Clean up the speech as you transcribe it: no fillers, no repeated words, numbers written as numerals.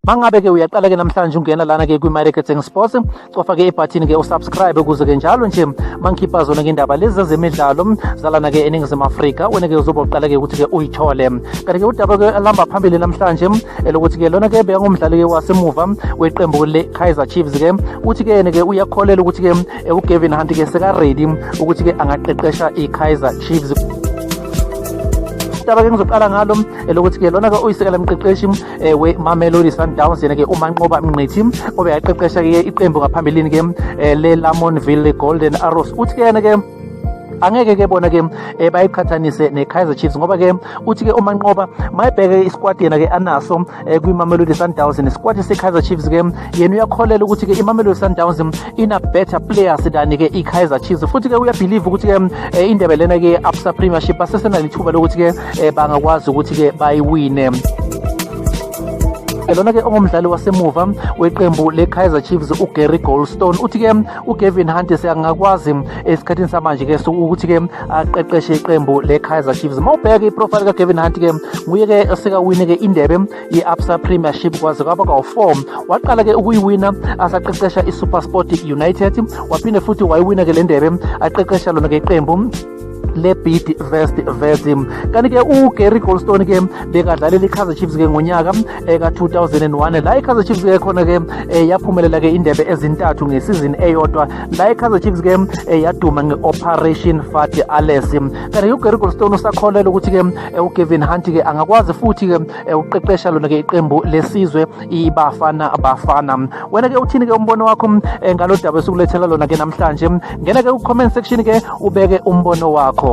Mangabe ke uyaqala ke namhlanje ungena lana ke kwi-Marketing Sports, cofa ke ibutton ke usubscribe ukuze ke njalo nje mangikhipha zona ke indaba lezi zemidlalo zalana ke eNingizimu Afrika wena ke uzoba uqala ke ukuthi ke uyithole. Kanti ke udaba ke alamba phambili namhlanje elokuthi ke lona ke beka ngomdlali ke wasemuva weqembu le Kaizer Chiefs ke uthi ke yena ke uyakholela ukuthi ke uGavin Hunt ke seka ready ukuthi ke angaqeqesha iKaizer Chiefs. Ke ngizoqala ngalo elokuthi ke lona ke uyisekela mqeqeshi we-Mamelodi Sundowns yena ke umanqoba mnqithi obeyaqeqesha ke iqembu ngaphambilini ke le Golden Arrows. Uthi ke yena ke angeke ke bona ke bayiqhathanise neKaizer Chiefs ngoba ke uthi ke umanqoba mayibheke isquad yena ke anaso kwi-Mamelodi Sundowns nesquad seKaizer Chiefs ke yena uyakholela ukuthi ke iMamelodi Sundowns ina better players than ke iKaizer Chiefs, futhi ke uyabelieve ukuthi ke indebe lena ke absa premiership basesena lithuba lokuthi ke bangakwazi ukuthi ke bayiwine. Lona ke ongumdlali wasemuva weqembu leKaizer Chiefs uGary Goldstone uthi ke uGavin Hunt seyangakwazi esikhathini samanje ke ukuthi ke aqeqeshe iqembu leKaizer Chiefs. Mawubheka iprofile kaGavin Hunt ke nguye ke sekawine ke indebe yeAbsa Premiership kwaze kwaba ka-4. Waqala ke ukuyiwina asaqeqesha iSuperSport United, waphinde futhi wayiwina ke le ndebe aqeqesha lona ke iqembu le bidvest. Kanti ke uGary Goldstone ke bekadlalela iKaizer Chiefs ke ngonyaka ka-2001 la iKaizer Chiefs ke khona ke yaphumelela ke indebe ezintathu ngesizini eyodwa la iKaizer Chiefs ke yaduma nge-Operation Fat Alles. Kanti uGary Goldstone usakholela ukuthi ke uGavin Hunt ke angakwazi futhi ke uqeqesha lona ke iqembu lesizwe ibafana bafana. Wena ke uthini ke umbono wakho ngalodaba esukulethela lona ke namhlanje? Ngena ke ku-comment section ke ubeke umbono wakho.